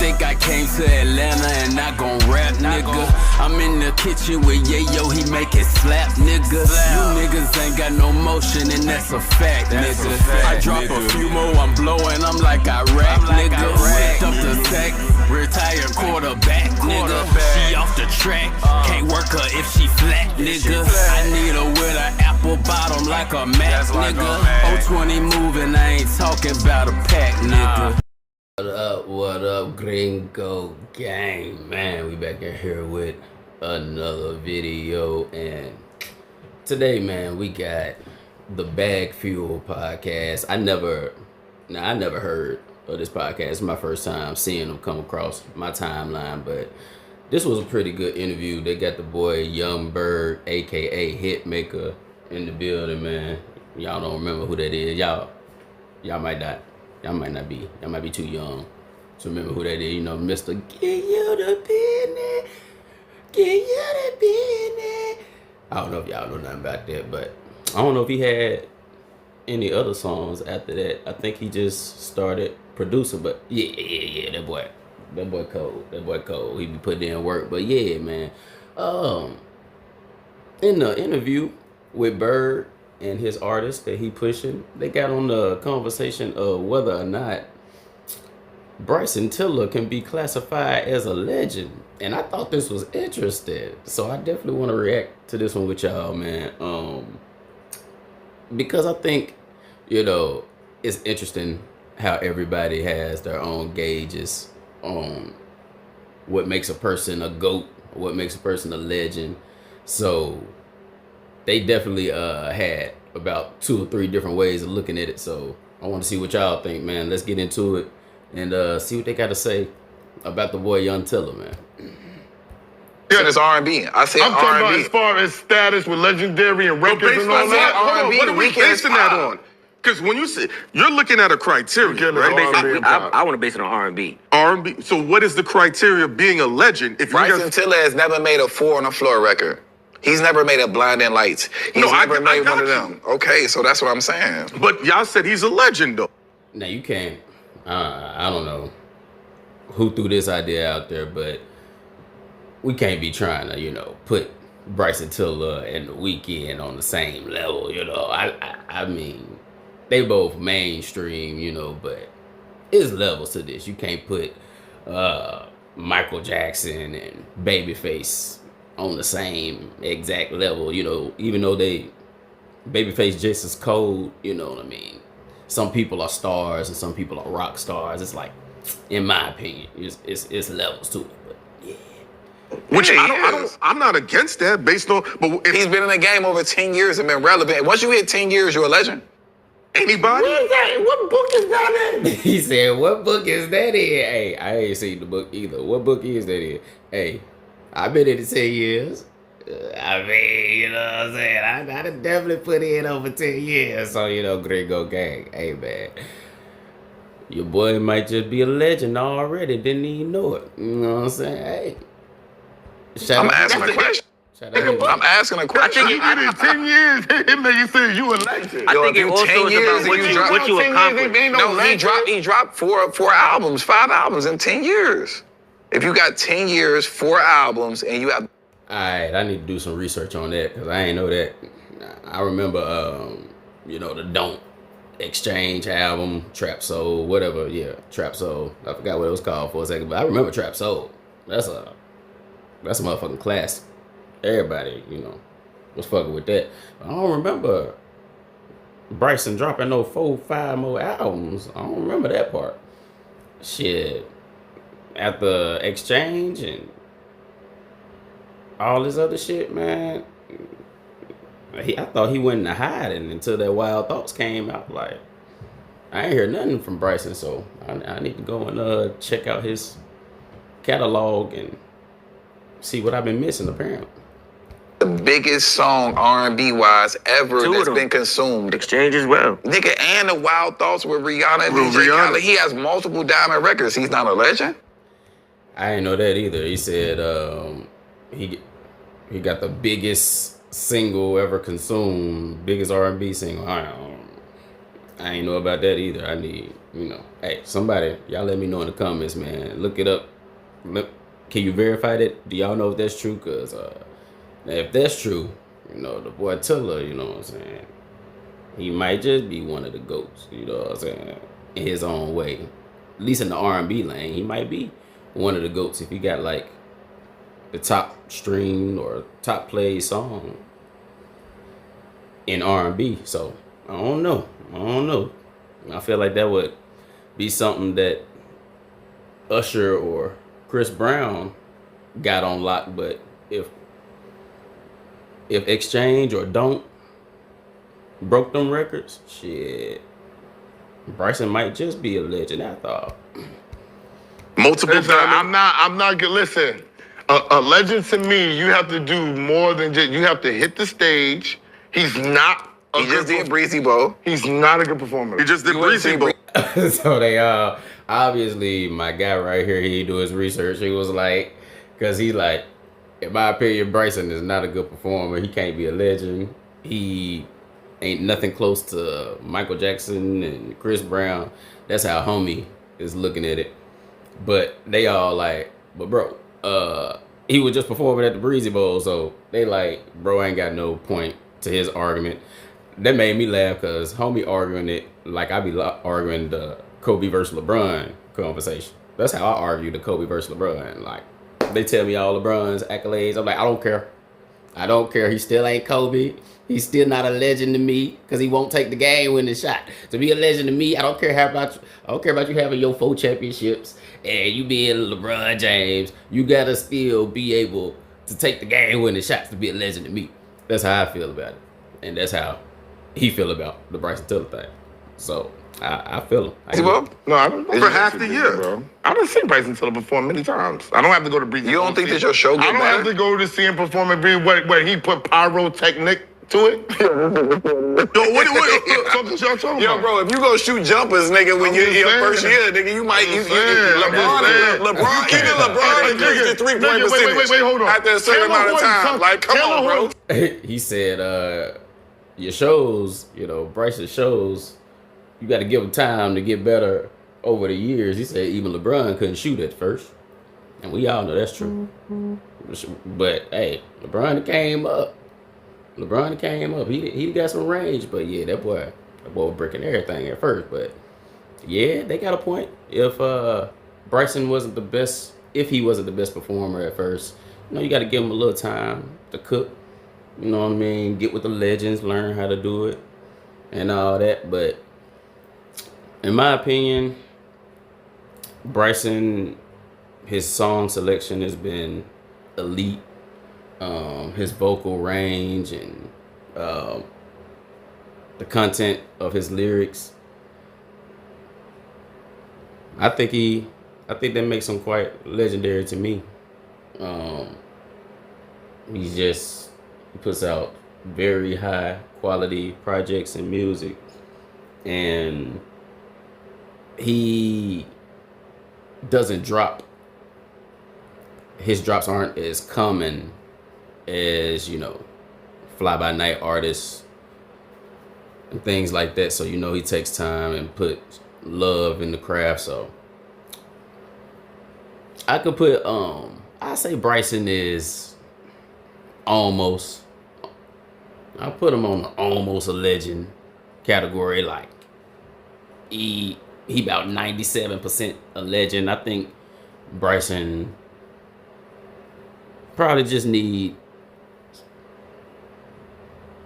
think I came to Atlanta and not gon' rap, nigga. I'm in the kitchen with Yayo, he make it slap, nigga. You niggas ain't got no motion and that's a fact, nigga. I drop a few more, I'm blowing, I'm like Iraq, nigga. Whipped up the sack, retired quarterback, nigga. She off the track, can't work her if she flat, nigga. I need her with an apple bottom like a Mac, nigga. 020 moving, I ain't talking about a pack, nigga. What up, Gringo Gang? Man, we back in here with another video, and today, man, we got the Bag Fuel podcast. I never heard of this podcast. It's my first time seeing them come across my timeline, but this was a pretty good interview. They got the boy Young Bird, aka Hitmaka, in the building, man. Y'all don't remember who that is. Y'all might not. Y'all might be too young to remember who that is. You know, Mr. Get You The Business. Get You The Business. I don't know if y'all know nothing about that, but I don't know if he had any other songs after that. I think he just started producing, but yeah, that boy cold. He be putting in work, but yeah, man. In the interview with Bird and his artist that he pushing, they got on the conversation of whether or not Bryson Tiller can be classified as a legend. And I thought this was interesting. So I definitely want to react to this one with y'all, man. Because I think, you know, it's interesting how everybody has their own gauges on what makes a person a GOAT, what makes a person a legend. So they definitely had about 2 or 3 different ways of looking at it. So I want to see what y'all think, man. Let's get into it and see what they got to say about the boy Young Tiller, man. Yeah, it's R&B. I say I'm R&B. talking about as far as status with legendary and records and all that. Hold on, What are we basing that on? Because when you say you're looking at a criteria, right? I want to base it on R&B. R&B. So what is the criteria of being a legend? If Bryson Tiller has never made a 4 on the floor record. He's never made a Blinding Lights. He's never made one of them. Okay, so that's what I'm saying. But y'all said he's a legend, though. Now you can't. I don't know who threw this idea out there, but we can't be trying to, you know, put Bryson Tiller and The Weeknd on the same level. You know, I mean, they both mainstream, you know, but there's levels to this. You can't put Michael Jackson and Babyface on the same exact level, you know, even though Babyface just as cold, you know what I mean? Some people are stars and some people are rock stars. It's like, in my opinion, it's levels to it, but yeah. Which I'm not against that based on, but He's been in the game over 10 years and been relevant. Once you hit 10 years, you're a legend. anybody? What is that? What book is that in? He said, what book is that in? Hey, I ain't seen the book either. What book is that in? Hey, I've been in it 10 years. I mean, you know what I'm saying? I done definitely put in over 10 years. So, you know, Gringo Gang, hey, man. Your boy might just be a legend already. Didn't even know it. You know what I'm saying? Hey. I'm asking a question. I'm asking a question. I think you did it 10 years. It made you say you a legend. I think it also is about what you accomplished. No, he dropped four albums, 5 albums in 10 years. If you got 10 years, 4 albums, and you have... All right, I need to do some research on that because I ain't know that. I remember, you know, the Don't Exchange album, Trap Soul, whatever. Yeah, Trap Soul. I forgot what it was called for a second, but I remember Trap Soul. That's a motherfucking classic. Everybody, you know, was fucking with that. I don't remember Bryson dropping no 4, 5 more albums. I don't remember that part. Shit. At the Exchange and all this other shit, man. I thought he went into hiding until that Wild Thoughts came out. Like, I ain't hear nothing from Bryson, so I need to go and check out his catalog and see what I've been missing, apparently. The biggest song R&B wise ever that's been consumed. Exchange as well. Nigga, and the Wild Thoughts with Rihanna and DJ Khaled. He has multiple diamond records. He's not a legend? I didn't know that either. He said he got the biggest single ever consumed, biggest R&B single. I ain't know about that either. I need You know, hey, somebody, y'all let me know in the comments, man. Look it up. Look, can you verify that? Do y'all know if that's true? Cause if that's true, you know, the boy Tiller, you know what I'm saying, he might just be one of the GOATs. You know what I'm saying, in his own way. At least in the R&B lane, he might be one of the GOATs if he got like the top streamed or top played song in R&B. So I don't know. I feel like that would be something that Usher or Chris Brown got on lock. But if Exchange or Don't broke them records, shit, Bryson might just be a legend. I thought. Multiple Listen, diamond. I'm not good. Listen, a legend to me, you have to do more than just, you have to hit the stage. He's not He just did Breezy Bowl. He's not a good performer. He just did Breezy Bowl. So they obviously my guy right here, he do his research. He was like, cause he like, in my opinion, Bryson is not a good performer. He can't be a legend. He ain't nothing close to Michael Jackson and Chris Brown. That's how homie is looking at it. But they all like, but bro, he was just performing at the Breezy Bowl, so they like, bro ain't got no point to his argument. That made me laugh because homie arguing it like I be arguing the Kobe versus LeBron conversation. That's how I argue the Kobe versus LeBron. Like, they tell me all LeBron's accolades. I'm like, I don't care. I don't care. He still ain't Kobe. He's still not a legend to me because he won't take the game winning shot. To be a legend to me, I don't care about you having your 4 championships and you being LeBron James. You gotta still be able to take the game winning shots to be a legend to me. That's how I feel about it, and that's how he feel about the Bryson Tiller thing. So I feel him. No, I don't. For half the year, bro. I done seen Bryson Tiller perform many times. I don't have to go to Breezy. You don't think that your show get I don't better? have to go to see him perform and be where he put pyrotechnic to it. What y'all talking Yo, about? bro, if you go shoot jumpers, nigga, when you're in your first year, nigga, you might. LeBron increased the 3-point percentage wait, hold on. after a certain amount of time. Like, come on, bro. He said, your shows, you know, Bryce's shows, you got to give him time to get better over the years. He said even LeBron couldn't shoot at first. And we all know that's true. But, hey, LeBron came up. He got some range. But, yeah, that boy was breaking everything at first. But, yeah, they got a point. If Bryson wasn't the best, if he wasn't the best performer at first, you know, you got to give him a little time to cook. You know what I mean? Get with the legends, learn how to do it, and all that. But in my opinion, Bryson, his song selection has been elite. His vocal range and the content of his lyrics. I think that makes him quite legendary to me. He puts out very high quality projects and music, and he doesn't drop. His drops aren't as common as, you know, fly by night artists and things like that. So, you know, he takes time and put love in the craft. So I could put I say Bryson is almost, I put him on the almost a legend category. Like he about 97% a legend. I think Bryson probably just need,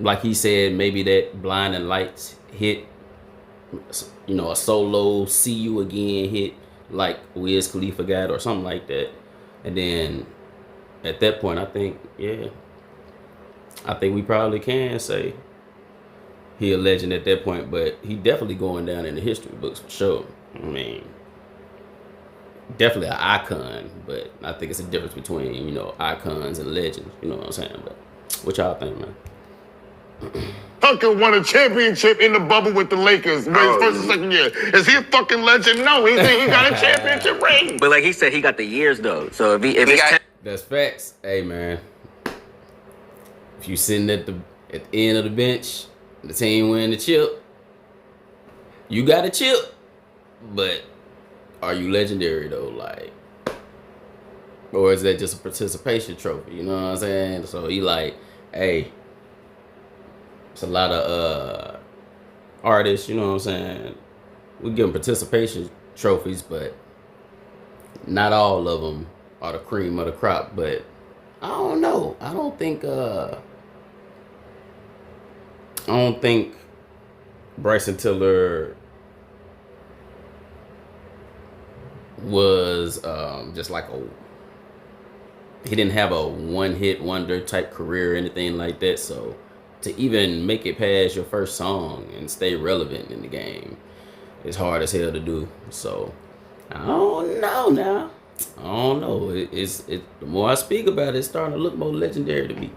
like he said, maybe that Blinding Lights hit, you know, a solo See You Again hit like Wiz Khalifa got or something like that. And then at that point, I think we probably can say he a legend at that point, but he definitely going down in the history books for sure. I mean, definitely an icon, but I think it's a difference between, you know, icons and legends. You know what I'm saying? But what y'all think, man? Tucker won a championship in the bubble with the Lakers. His first and second year. Is he a fucking legend? No, he got a championship ring. But like he said, he got the years though. So if it's that's facts. Hey man, if you sitting at the end of the bench, the team win the chip, you got a chip. But are you legendary though? Like, or is that just a participation trophy? You know what I'm saying? So he like, hey, it's a lot of artists. You know what I'm saying? We give them participation trophies, but not all of them are the cream of the crop. But I don't know. I don't think Bryson Tiller was just like he didn't have a one-hit wonder type career or anything like that. So to even make it past your first song and stay relevant in the game, it's hard as hell to do. So I don't know now. I don't know. The more I speak about it, it's starting to look more legendary to me.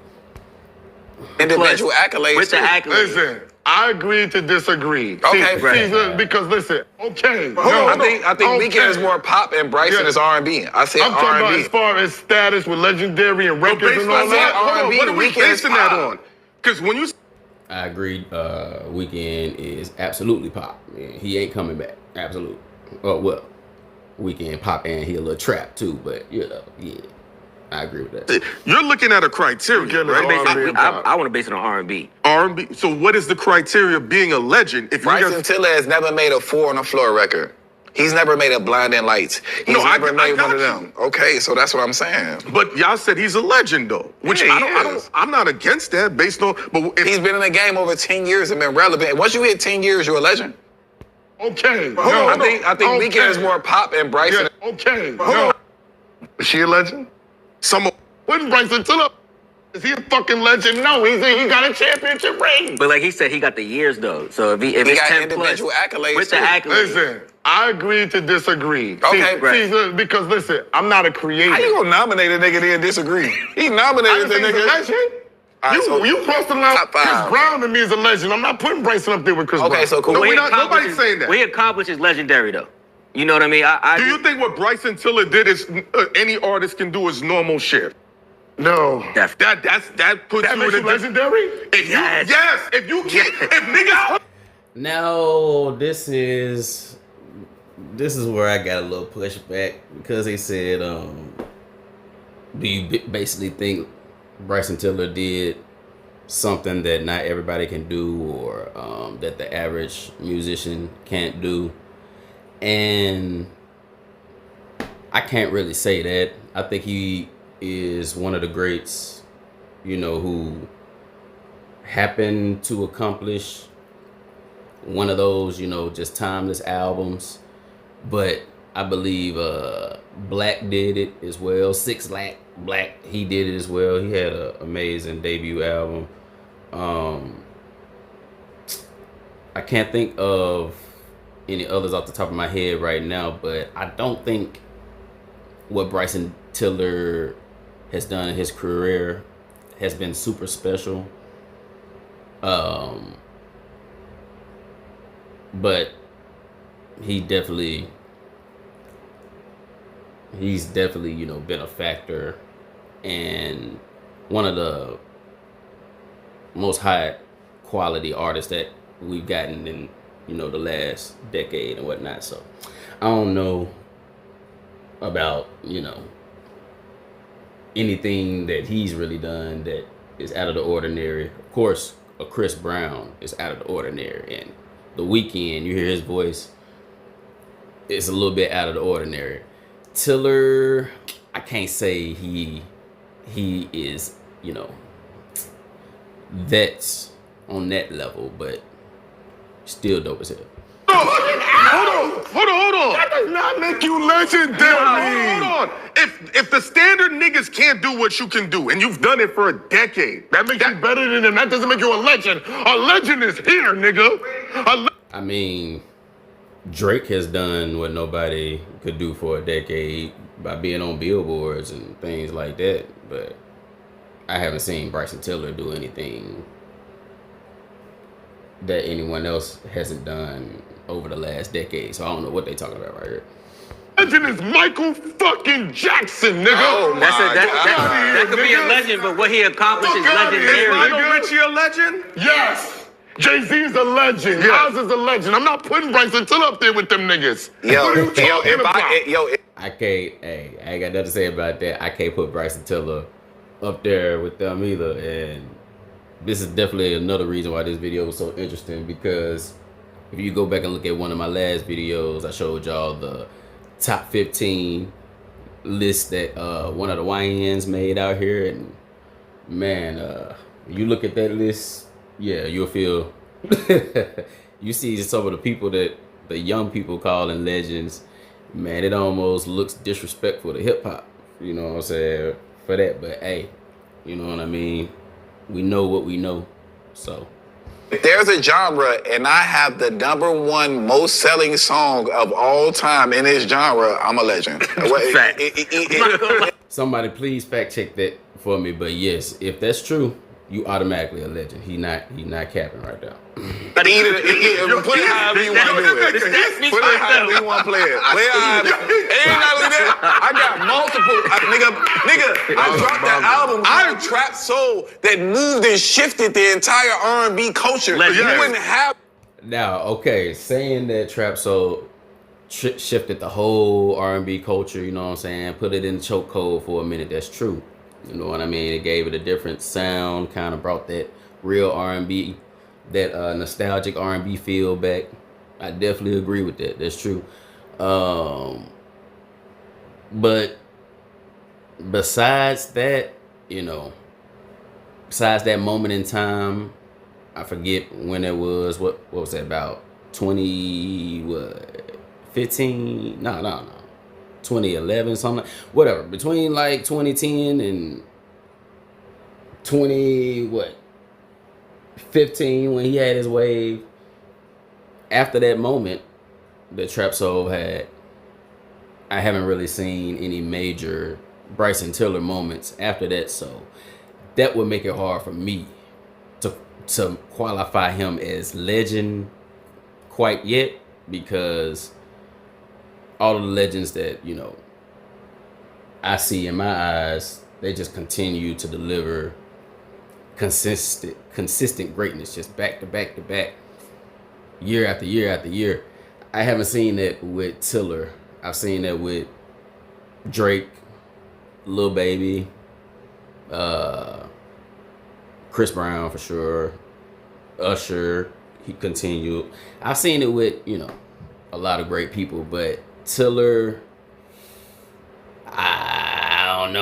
Individual accolades. With the accolades. Listen, I agree to disagree. Okay, because listen, okay. I think Weeknd is more pop and Bryson is R&B. I said I'm talking about R&B. as far as status with legendary and records and all that. R&B, What are we Weeknd basing that pop. on? Because when you I agree. Weeknd is absolutely pop. Man. He ain't coming back. Absolutely. Oh well, Weeknd pop and he a little trap too. But you know, yeah, I agree with that. you're looking at a criteria, right? I want to base it on R&B. R&B. So what is the criteria of being a legend? If you Bryson guys, Tiller has never made a 4 on the floor record. He's never made a Blinding Lights. He's never made one of them. Okay, so that's what I'm saying. but y'all said he's a legend though, which Yeah, I he is. I'm not against that based on. But if He's been in the game over 10 years and been relevant. Once you hit 10 years, you're a legend. Okay. I think Weeknd is more pop and Bryson. Yeah, okay. No. Is she a legend? some When's Bryson Tiller? Is he a fucking legend? No, he got a championship ring. But like he said, he got the years though. So if He it's got 10 plus individual accolades with the too. accolades. Listen, I agree to disagree. Okay, See, because listen, I'm not a creator. How you gonna nominate a nigga then disagree? He I nominated didn't the think he's a nigga. legend. All right, so You crossed the line. top Chris five. Brown to me is a legend. I'm not putting Bryson up there with Chris Brown. Okay, so cool. No, What he we're not- nobody's accomplishes- saying that. What he accomplished is legendary though. You know what I mean? do you think what Bryson Tiller did is any artist can do is normal shit? No. Def- That puts That you makes in you a legendary? If Yes. if you can't, if niggas. Now this is where I got a little pushback because they said, do you basically think Bryson Tiller did something that not everybody can do, or that the average musician can't do? And I can't really say that. I think he is one of the greats, you know, who happened to accomplish one of those, you know, just timeless albums. But I believe Black did it as well. Six Black, he did it as well. He had an amazing debut album. I can't think of any others off the top of my head right now, but I don't think what Bryson Tiller has done in his career has been super special. But he's definitely, you know, been a factor and one of the most high quality artists that we've gotten in, you know, the last decade and whatnot. So I don't know about, you know, anything that he's really done that is out of the ordinary. Of course, a Chris Brown is out of the ordinary, and The Weeknd, you hear his voice, it's a little bit out of the ordinary. Tiller, I can't say he is, you know, that's on that level, but still dope as hell. Hold on. That does not make you legendary. Hold on. If the standard niggas can't do what you can do, and you've done it for a decade, That makes you better than him. That doesn't make you a legend. A legend is here, nigga. I mean, Drake has done what nobody could do for a decade by being on billboards and things like that, but I haven't seen Bryson Tiller do anything that anyone else hasn't done over the last decade, so I don't know what they talking about right here. Legend is Michael fucking Jackson, nigga. Oh my That God. could be a Nigga. legend, but what he accomplished is Fuck outta here, legendary. nigga. Lionel Richie a legend? Yes. Jay-Z is a legend. Yeah. Nas is a legend. I'm not putting Bryson Tiller up there with them niggas. What are you talking about? I can't. Hey, I ain't got nothing to say about that. I can't put Bryson Tiller up there with them either. And this is definitely another reason why this video was so interesting, because if you go back and look at one of my last videos, I showed y'all the top 15 list that one of the YNs made out here, and man, you look at that list, yeah, you'll feel you see some of the people that the young people calling legends, man, it almost looks disrespectful to hip-hop, you know what I'm saying, for that. But hey, you know what I mean, we know what we know. So if there's a genre and I have the #1 most selling song of all time in this genre, I'm a legend. Somebody please fact check that for me. But yes, if that's true, you automatically a legend. He not capping right now. Put it however you want to do it. Put it however you want to play it. Play it however. Ain't not only that, I got multiple. Nigga, I dropped that album called Trap Soul that moved and shifted the entire R&B culture. You wouldn't have. Now, okay, saying that Trap Soul shifted the whole R&B culture, you know what I'm saying, put it in chokehold for a minute, that's true. You know what I mean? It gave it a different sound, kind of brought that real R&B, that nostalgic R&B feel back. I definitely agree with that. That's true. But besides that, you know, besides that moment in time, I forget when it was. What was that, about 2015? No. 2011, something, whatever. Between like 2010 and 15, when he had his wave. After that moment that Trap Soul had, I haven't really seen any major Bryson Tiller moments after that. So that would make it hard for me to qualify him as legend quite yet, because all of the legends that, you know, I see in my eyes, they just continue to deliver consistent greatness, just back to back to back, year after year after year. I haven't seen that with Tiller. I've seen that with Drake, Lil Baby, Chris Brown for sure, Usher, he continued. I've seen it with, you know, a lot of great people, but Tiller, I don't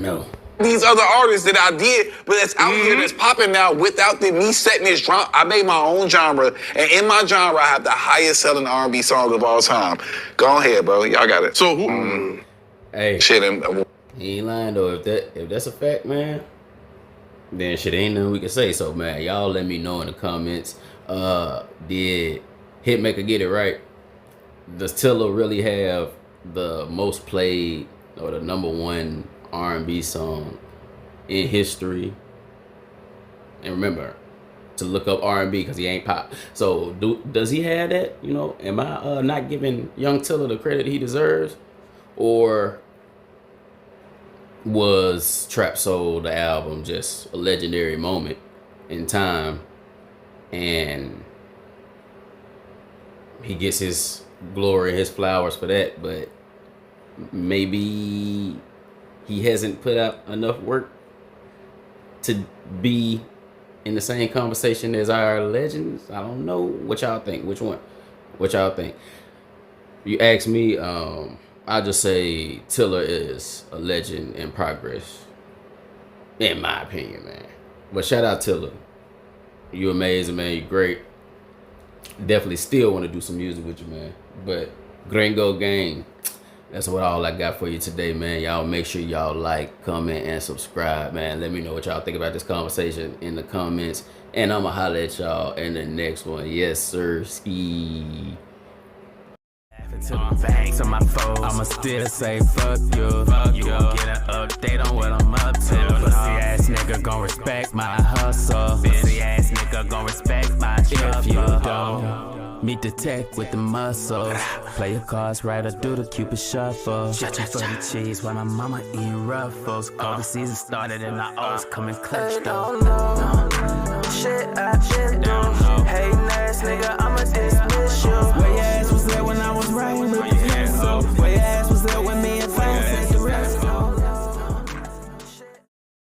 know. These other artists that I did, but that's out here that's popping now without me setting this genre. I made my own genre, and in my genre, I have the highest selling R&B song of all time. Go ahead, bro. Y'all got it. So who? Hey, Shit, he ain't lying though. If that's a fact, man, then shit ain't nothing we can say. So man, y'all let me know in the comments. Did Hitmaka get it right? Does Tiller really have the most played or the #1 R&B song in history? And remember to look up R&B because he ain't pop. So does he have that? You know, am I not giving young Tiller the credit he deserves? Or was Trap Soul, the album, just a legendary moment in time, and he gets his glory, his flowers for that, but maybe he hasn't put out enough work to be in the same conversation as our legends? I don't know. What y'all think? Which one? What y'all think? You ask me, I'll just say Tiller is a legend in progress, in my opinion, man. But shout out Tiller. You amazing, man. You great. Definitely still want to do some music with you, man. But Gringo Gang, that's all I got for you today, man. Y'all make sure y'all like, comment, and subscribe, man. Let me know what y'all think about this conversation in the comments. And I'ma holler at y'all in the next one. Yes, sir. Ski. To the bank, to my foes, I'ma still say fuck you. You gon' get an update on what I'm up to. Pussy ass nigga gon' respect my hustle. Pussy ass nigga gon' respect my trouble. If you don't Meet the tech with the muscles. Play your cards right or do the Cupid shuffle. Checking for the cheese while my mama eating ruffles. Cold season started and I always come in clutch though. Shit I do. Hating ass nigga, I'ma dismiss you. Where you